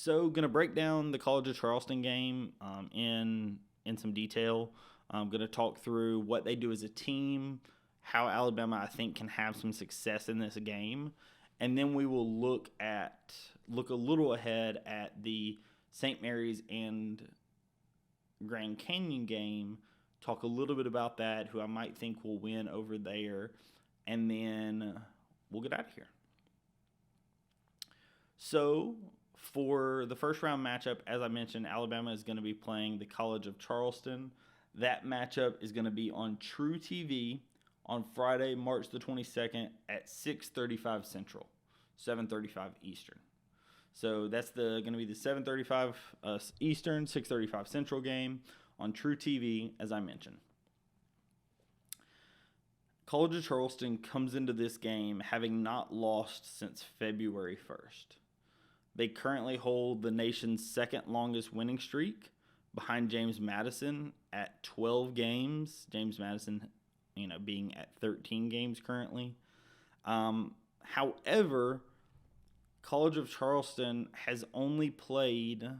So, going to break down the College of Charleston game in some detail. I'm going to talk through what they do as a team, how Alabama I think can have some success in this game, and then we will look a little ahead at the St. Mary's and Grand Canyon game. Talk a little bit about that, who I might think will win over there, and then we'll get out of here. So, for the first round matchup, as I mentioned, Alabama is going to be playing the College of Charleston. That matchup is going to be on True TV on Friday, March the 22nd at 6:35 Central, 7:35 Eastern. So that's going to be the 7:35 Eastern, 6:35 Central game on True TV, as I mentioned. College of Charleston comes into this game having not lost since February 1st. They currently hold the nation's second longest winning streak behind James Madison at 12 games. James Madison, being at 13 games currently. However, College of Charleston has only played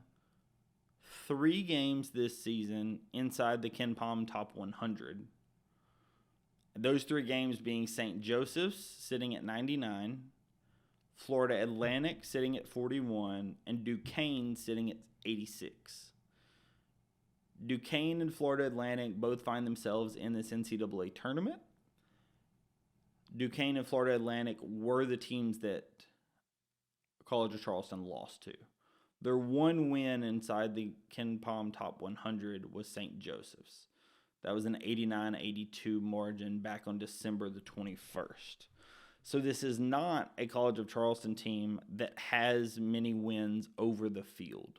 3 games this season inside the KenPom Top 100. Those 3 games being St. Joseph's sitting at 99, Florida Atlantic sitting at 41, and Duquesne sitting at 86. Duquesne and Florida Atlantic both find themselves in this NCAA tournament. Duquesne and Florida Atlantic were the teams that College of Charleston lost to. Their one win inside the KenPom Top 100 was St. Joseph's. That was an 89-82 margin back on December the 21st. So this is not a College of Charleston team that has many wins over the field.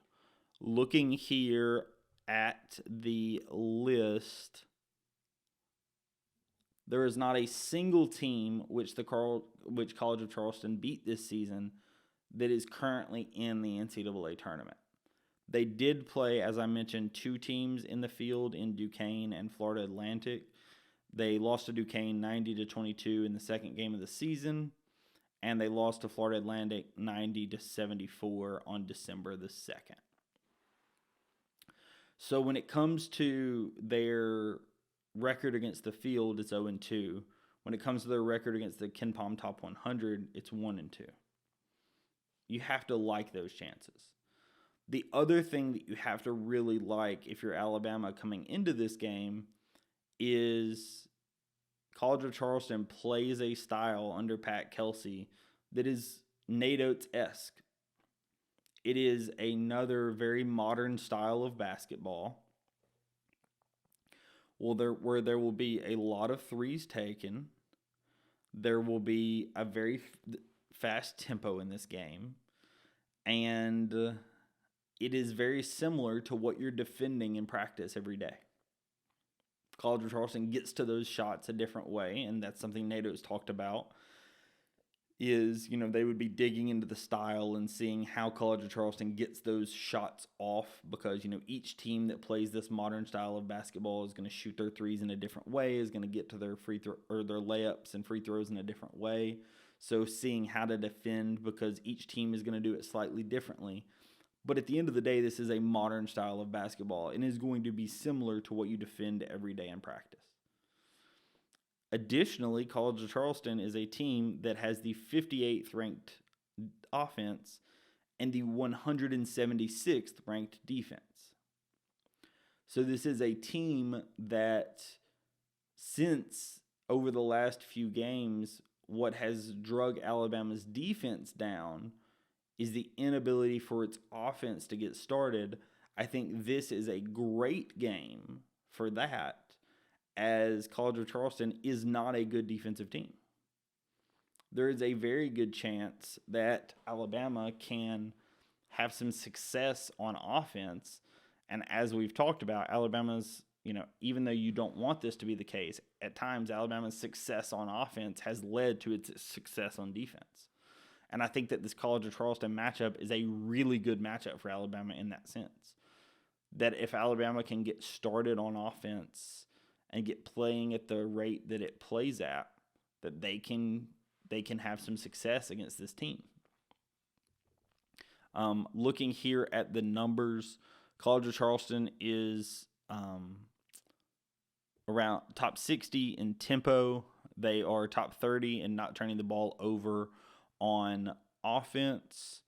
Looking here at the list, there is not a single team which College of Charleston beat this season that is currently in the NCAA tournament. They did play, as I mentioned, 2 teams in the field in Duquesne and Florida Atlantic. They lost to Duquesne 90-22 in the second game of the season, and they lost to Florida Atlantic 90-74 on December the 2nd. So when it comes to their record against the field, it's 0-2. When it comes to their record against the KenPom Top 100, it's 1-2. You have to like those chances. The other thing that you have to really like if you're Alabama coming into this game is College of Charleston plays a style under Pat Kelsey that is Nate Oates-esque. It is another very modern style of basketball where there will be a lot of threes taken. There will be a very fast tempo in this game. And it is very similar to what you're defending in practice every day. College of Charleston gets to those shots a different way, and that's something NATO's talked about, is, they would be digging into the style and seeing how College of Charleston gets those shots off because, each team that plays this modern style of basketball is going to shoot their threes in a different way, is going to get to their free throw or their layups and free throws in a different way. So seeing how to defend because each team is going to do it slightly differently. But at the end of the day, this is a modern style of basketball and is going to be similar to what you defend every day in practice. Additionally, College of Charleston is a team that has the 58th ranked offense and the 176th ranked defense. So this is a team that, since over the last few games, what has drug Alabama's defense down is the inability for its offense to get started. I think this is a great game for that, as College of Charleston is not a good defensive team. There is a very good chance that Alabama can have some success on offense. And as we've talked about, Alabama's, even though you don't want this to be the case, at times Alabama's success on offense has led to its success on defense. And I think that this College of Charleston matchup is a really good matchup for Alabama in that sense. That if Alabama can get started on offense and get playing at the rate that it plays at, that they can have some success against this team. Looking here at the numbers, College of Charleston is around top 60 in tempo. They are top 30 in not turning the ball over on offense.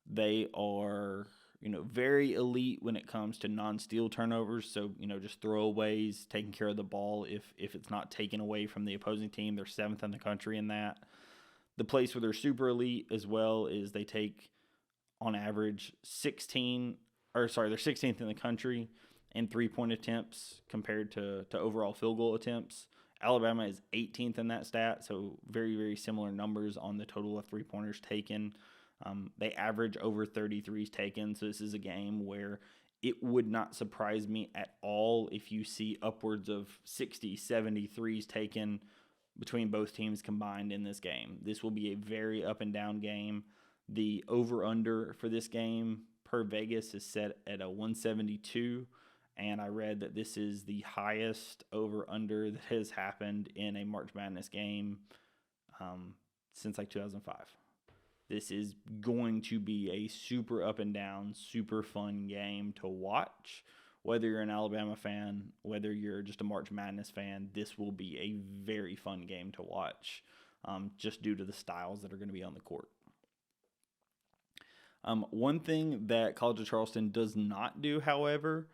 They are, very elite when it comes to non-steal turnovers. So, just throwaways, taking care of the ball if it's not taken away from the opposing team. They're 7th in the country in that. The place where they're super elite as well is they take, on average, they're 16th in the country in three-point attempts compared to overall field goal attempts. Alabama is 18th in that stat, so very, very similar numbers on the total of three-pointers taken. They average over 33s taken, so this is a game where it would not surprise me at all if you see upwards of 60, 73s taken between both teams combined in this game. This will be a very up-and-down game. The over-under for this game per Vegas is set at a 172, and I read that this is the highest over-under that has happened in a March Madness game since 2005. This is going to be a super up and down, super fun game to watch. Whether you're an Alabama fan, whether you're just a March Madness fan, this will be a very fun game to watch, just due to the styles that are going to be on the court. One thing that College of Charleston does not do, however,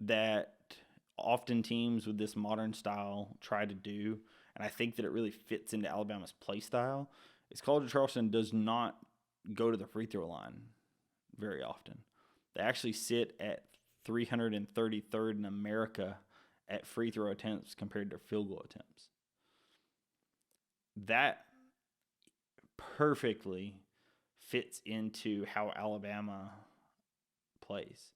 that often teams with this modern style try to do, and I think that it really fits into Alabama's play style, is College of Charleston does not go to the free throw line very often. They actually sit at 333rd in America at free throw attempts compared to field goal attempts. That perfectly fits into how Alabama plays.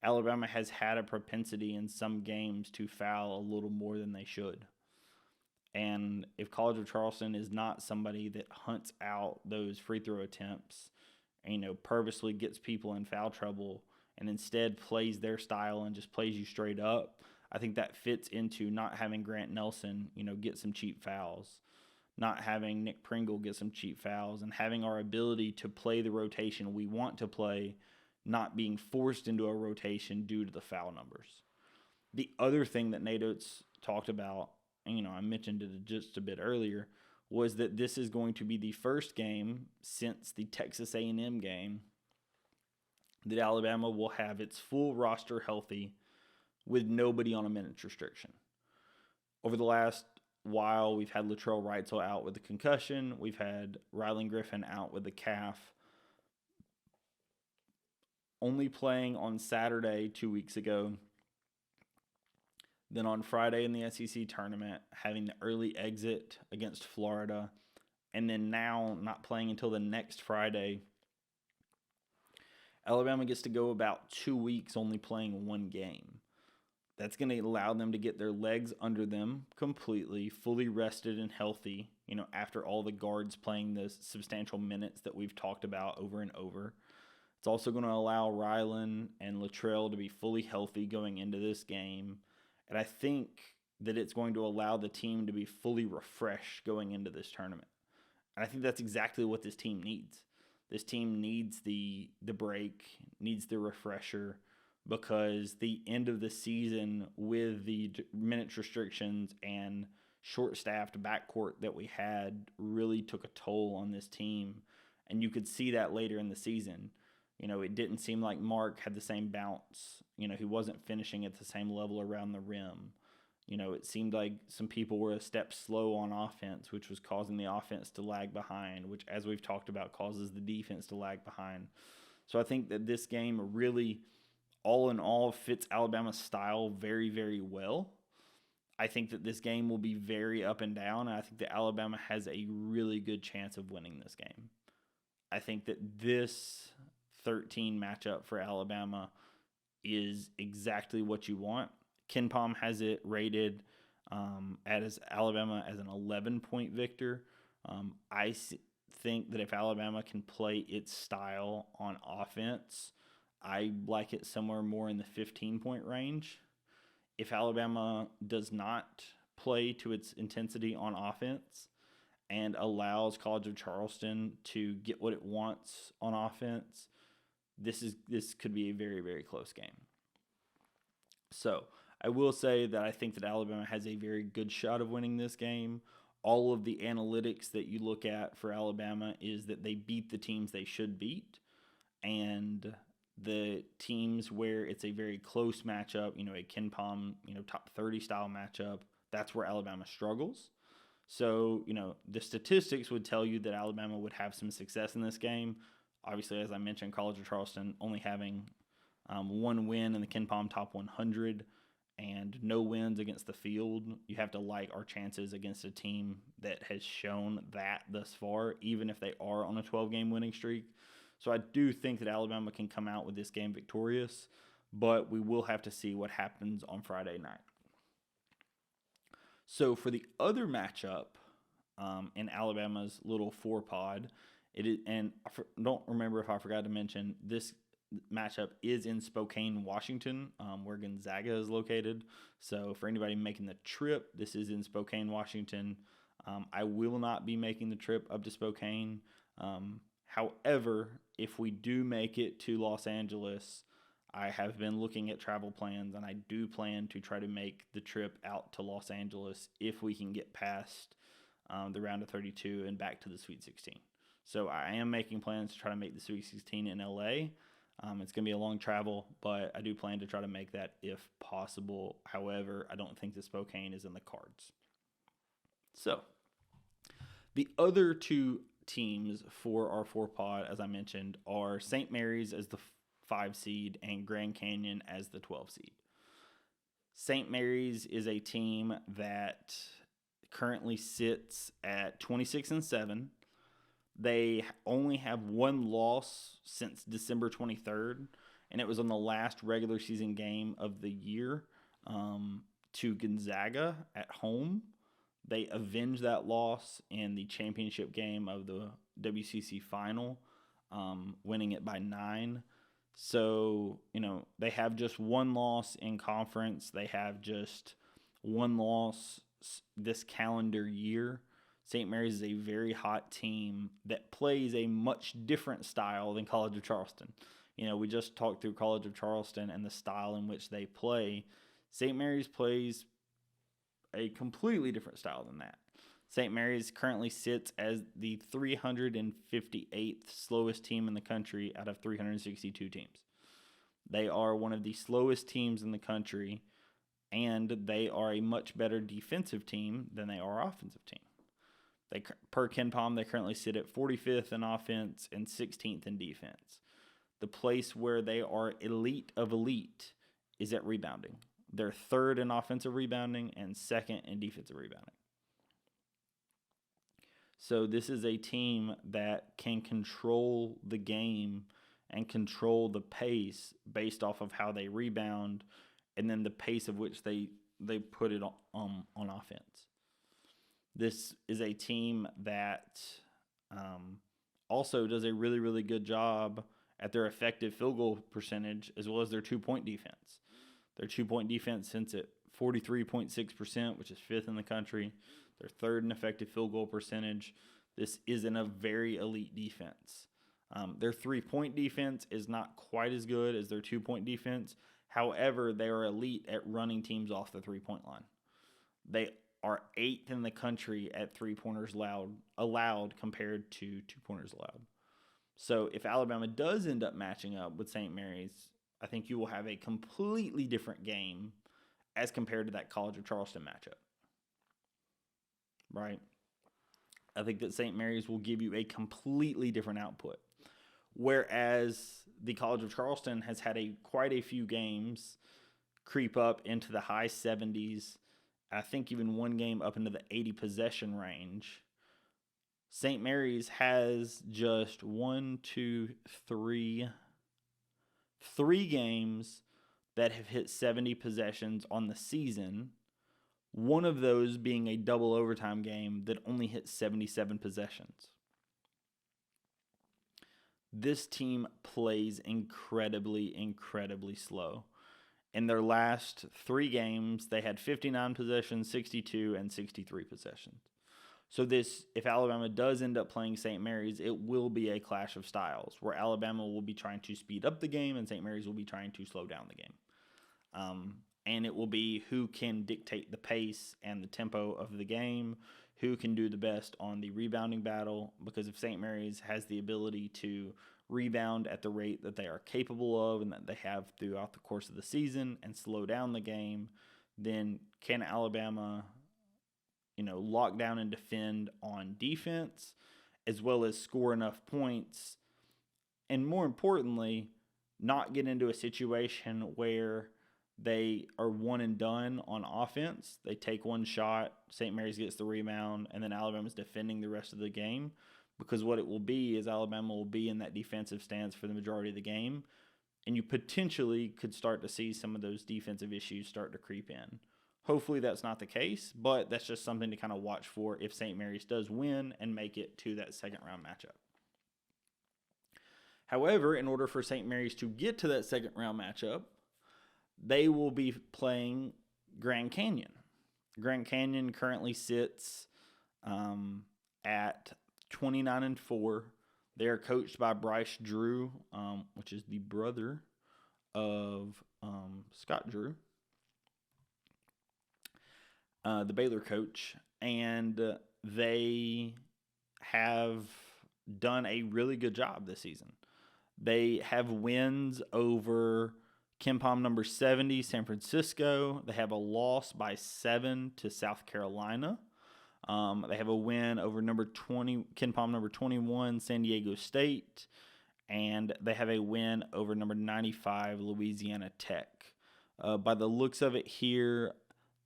Alabama has had a propensity in some games to foul a little more than they should. And if College of Charleston is not somebody that hunts out those free throw attempts, purposely gets people in foul trouble and instead plays their style and just plays you straight up, I think that fits into not having Grant Nelson, get some cheap fouls, not having Nick Pringle get some cheap fouls, and having our ability to play the rotation we want to play, not being forced into a rotation due to the foul numbers. The other thing that Nate Oates talked about, and I mentioned it just a bit earlier, was that this is going to be the first game since the Texas A&M game that Alabama will have its full roster healthy with nobody on a minutes restriction. Over the last while, we've had Latrell Wrightsell out with a concussion. We've had Rylan Griffin out with a calf. Only playing on Saturday 2 weeks ago. Then on Friday in the SEC tournament, having the early exit against Florida. And then now not playing until the next Friday. Alabama gets to go about 2 weeks only playing one game. That's going to allow them to get their legs under them completely, fully rested and healthy, after all the guards playing the substantial minutes that we've talked about over and over. It's also going to allow Rylan and Latrell to be fully healthy going into this game. And I think that it's going to allow the team to be fully refreshed going into this tournament. And I think that's exactly what this team needs. This team needs the break, needs the refresher, because the end of the season with the minutes restrictions and short-staffed backcourt that we had really took a toll on this team. And you could see that later in the season. It didn't seem like Mark had the same bounce. He wasn't finishing at the same level around the rim. It seemed like some people were a step slow on offense, which was causing the offense to lag behind, which, as we've talked about, causes the defense to lag behind. So I think that this game really, all in all, fits Alabama's style very, very well. I think that this game will be very up and down, and I think that Alabama has a really good chance of winning this game. I think that this 13 matchup for Alabama is exactly what you want. KenPom has it rated as Alabama as an 11-point victor. I think that if Alabama can play its style on offense, I like it somewhere more in the 15-point range. If Alabama does not play to its intensity on offense, and allows College of Charleston to get what it wants on offense, this could be a very, very close game. So I will say that I think that Alabama has a very good shot of winning this game. All of the analytics that you look at for Alabama is that they beat the teams they should beat, and the teams where it's a very close matchup, a Ken Palm, top 30 style matchup, that's where Alabama struggles. So, the statistics would tell you that Alabama would have some success in this game. Obviously, as I mentioned, College of Charleston only having one win in the Ken Palm top 100 and no wins against the field. You have to like our chances against a team that has shown that thus far, even if they are on a 12-game winning streak. So I do think that Alabama can come out with this game victorious, but we will have to see what happens on Friday night. So for the other matchup in Alabama's little 4-pod, and I don't remember if I forgot to mention, this matchup is in Spokane, Washington, where Gonzaga is located. So for anybody making the trip, this is in Spokane, Washington. I will not be making the trip up to Spokane. However, if we do make it to Los Angeles, I have been looking at travel plans, and I do plan to try to make the trip out to Los Angeles if we can get past the round of 32 and back to the Sweet 16. So I am making plans to try to make the Sweet 16 in LA. It's going to be a long travel, but I do plan to try to make that if possible. However, I don't think the Spokane is in the cards. So the other two teams for our 4-pod, as I mentioned, are St. Mary's as the 5 seed and Grand Canyon as the 12 seed. St. Mary's is a team that currently sits at 26-7. They only have one loss since December 23rd, and it was on the last regular season game of the year to Gonzaga at home. They avenged that loss in the championship game of the WCC final, winning it by 9. So, they have just one loss in conference. They have just one loss this calendar year. St. Mary's is a very hot team that plays a much different style than College of Charleston. We just talked through College of Charleston and the style in which they play. St. Mary's plays a completely different style than that. St. Mary's currently sits as the 358th slowest team in the country out of 362 teams. They are one of the slowest teams in the country, and they are a much better defensive team than they are offensive team. Per Ken Palm, they currently sit at 45th in offense and 16th in defense. The place where they are elite of elite is at rebounding. They're 3rd in offensive rebounding and 2nd in defensive rebounding. So this is a team that can control the game and control the pace based off of how they rebound and then the pace of which they put it on offense. This is a team that also does a really, really good job at their effective field goal percentage as well as their 2-point defense. Their 2-point defense sits at 43.6%, which is 5th in the country. They're 3rd in effective field goal percentage. This isn't a very elite defense. Their 3-point defense is not quite as good as their 2-point defense. However, they are elite at running teams off the 3-point line. They are 8th in the country at 3-pointers allowed compared to 2-pointers allowed. So if Alabama does end up matching up with St. Mary's, I think you will have a completely different game as compared to that College of Charleston matchup. Right? I think that St. Mary's will give you a completely different output. Whereas the College of Charleston has had quite a few games creep up into the high 70s. I think even one game up into the 80 possession range. St. Mary's has just three games that have hit 70 possessions on the season. One of those being a double overtime game that only hit 77 possessions. This team plays incredibly, incredibly slow. In their last 3 games, they had 59 possessions, 62, and 63 possessions. So if Alabama does end up playing St. Mary's, it will be a clash of styles where Alabama will be trying to speed up the game and St. Mary's will be trying to slow down the game. And it will be who can dictate the pace and the tempo of the game, who can do the best on the rebounding battle, because if St. Mary's has the ability to rebound at the rate that they are capable of and that they have throughout the course of the season and slow down the game, then can Alabama, lock down and defend on defense, as well as score enough points, and more importantly, not get into a situation where they are one and done on offense. They take one shot, St. Mary's gets the rebound, and then Alabama's defending the rest of the game. Because what it will be is Alabama will be in that defensive stance for the majority of the game, and you potentially could start to see some of those defensive issues start to creep in. Hopefully that's not the case, but that's just something to kind of watch for if St. Mary's does win and make it to that second round matchup. However, in order for St. Mary's to get to that second round matchup, they will be playing Grand Canyon. Grand Canyon currently sits at 29-4. They're coached by Bryce Drew, which is the brother of Scott Drew, the Baylor coach, and they have done a really good job this season. They have wins over KenPom number 70, San Francisco. They have a loss by 7 to South Carolina. They have a win over KenPom number 21, San Diego State, and they have a win over number 95, Louisiana Tech. By the looks of it here,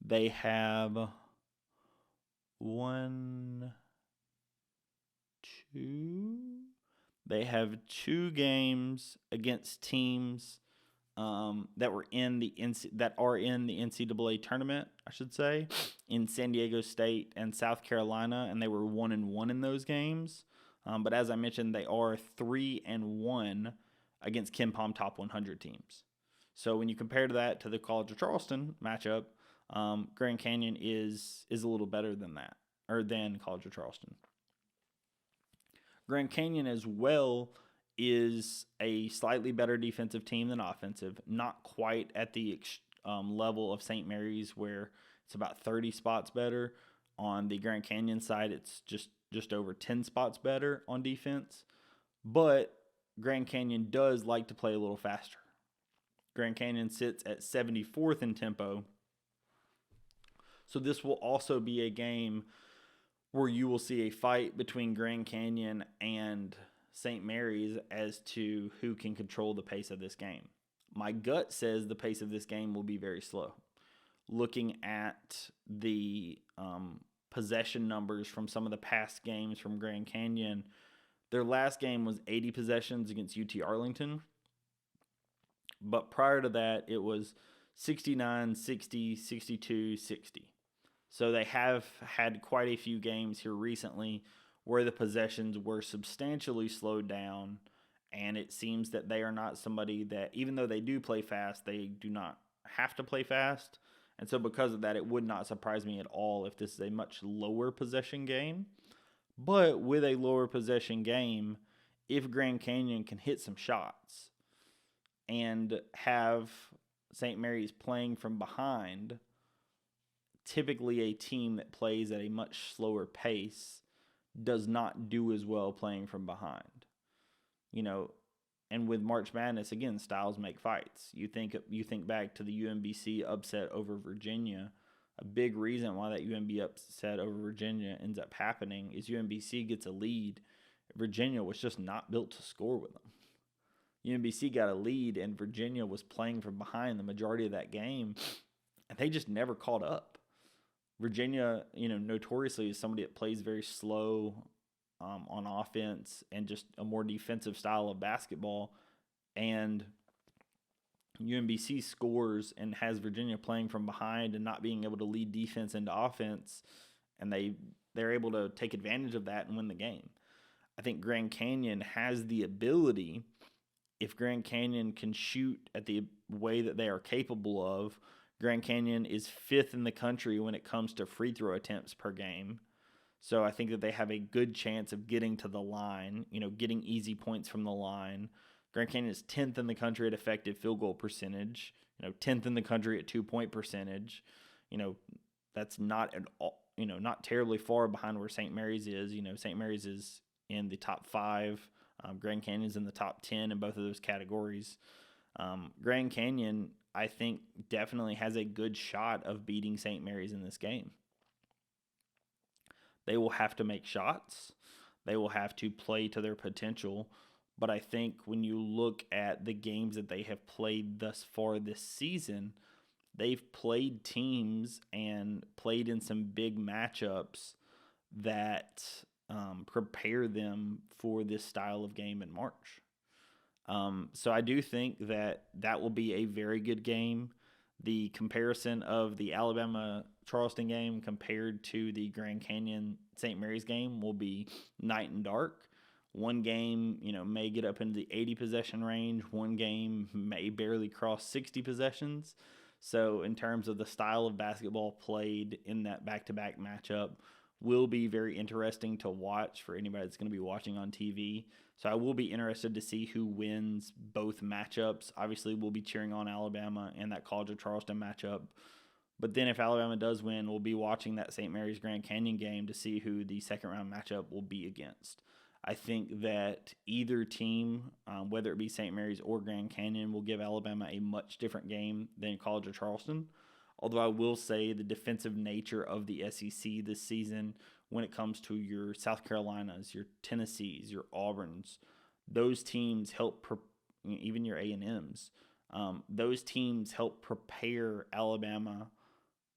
they have They have 2 games against teams that are in the NCAA tournament, I should say, in San Diego State and South Carolina, and they were 1-1 in those games. But as I mentioned, they are 3-1 against KenPom top 100 teams. So when you compare that to the College of Charleston matchup, Grand Canyon is a little better than that, or than College of Charleston. Grand Canyon as well is a slightly better defensive team than offensive, not quite at the level of St. Mary's where it's about 30 spots better. On the Grand Canyon side, it's just over 10 spots better on defense, but Grand Canyon does like to play a little faster. Grand Canyon sits at 74th in tempo, so this will also be a game where you will see a fight between Grand Canyon and St. Mary's as to who can control the pace of this game. My gut says the pace of this game will be very slow. Looking at the possession numbers from some of the past games from Grand Canyon, their last game was 80 possessions against UT Arlington. But prior to that, it was 69, 60, 62, 60. So they have had quite a few games here recently where the possessions were substantially slowed down, and it seems that they are not somebody that, even though they do play fast, they do not have to play fast. And so because of that, it would not surprise me at all if this is a much lower possession game. But with a lower possession game, if Grand Canyon can hit some shots and have St. Mary's playing from behind, typically a team that plays at a much slower pace does not do as well playing from behind. And with March Madness, again, styles make fights. You think back to the UMBC upset over Virginia. A big reason why that UMB upset over Virginia ends up happening is UMBC gets a lead. Virginia was just not built to score with them. UMBC got a lead, and Virginia was playing from behind the majority of that game, and they just never caught up. Virginia, notoriously is somebody that plays very slow on offense and just a more defensive style of basketball. And UMBC scores and has Virginia playing from behind and not being able to lead defense into offense, and they're able to take advantage of that and win the game. I think Grand Canyon has the ability, if Grand Canyon can shoot at the way that they are capable of. Grand Canyon is 5th in the country when it comes to free throw attempts per game. So I think that they have a good chance of getting to the line, getting easy points from the line. Grand Canyon is 10th in the country at effective field goal percentage, 10th in the country at 2-point percentage. That's not at all, not terribly far behind where St. Mary's is. St. Mary's is in the top 5. Grand Canyon's in the top 10 in both of those categories. Grand Canyon, I think, definitely has a good shot of beating St. Mary's in this game. They will have to make shots. They will have to play to their potential. But I think when you look at the games that they have played thus far this season, they've played teams and played in some big matchups that prepare them for this style of game in March. So I do think that will be a very good game. The comparison of the Alabama-Charleston game compared to the Grand Canyon-St. Mary's game will be night and dark. One game, may get up into the 80 possession range. One game may barely cross 60 possessions. So in terms of the style of basketball played in that back-to-back matchup, will be very interesting to watch for anybody that's going to be watching on TV. So I will be interested to see who wins both matchups. Obviously, we'll be cheering on Alabama in that College of Charleston matchup. But then if Alabama does win, we'll be watching that St. Mary's Grand Canyon game to see who the second-round matchup will be against. I think that either team, whether it be St. Mary's or Grand Canyon, will give Alabama a much different game than College of Charleston. Although I will say the defensive nature of the SEC this season, when it comes to your South Carolinas, your Tennessees, your Auburns, those teams help, even your A&Ms, those teams help prepare Alabama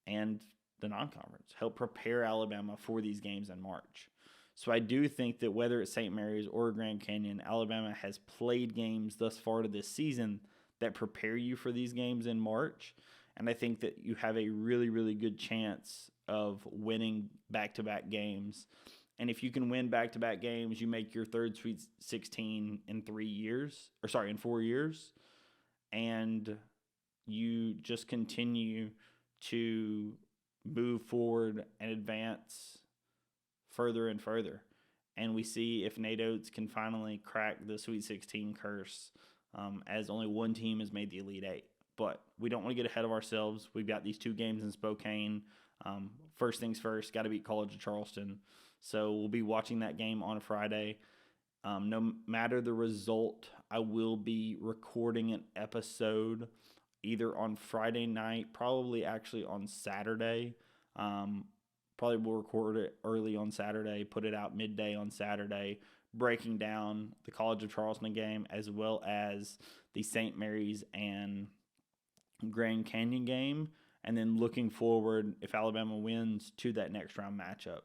and the non-conference, help prepare Alabama for these games in March. So I do think that whether it's St. Mary's or Grand Canyon, Alabama has played games thus far to this season that prepare you for these games in March. And I think that you have a really, really good chance of winning back-to-back games. And if you can win back-to-back games, you make your third Sweet 16 in 4 years. And you just continue to move forward and advance further and further. And we see if Nate Oates can finally crack the Sweet 16 curse, as only one team has made the Elite Eight. But we don't want to get ahead of ourselves. We've got these 2 games in Spokane. First things first, got to beat College of Charleston. So we'll be watching that game on Friday. No matter the result, I will be recording an episode either on Friday night, probably actually on Saturday. Probably will record it early on Saturday, put it out midday on Saturday, breaking down the College of Charleston game as well as the St. Mary's and Grand Canyon game, and then looking forward, if Alabama wins, to that next round matchup.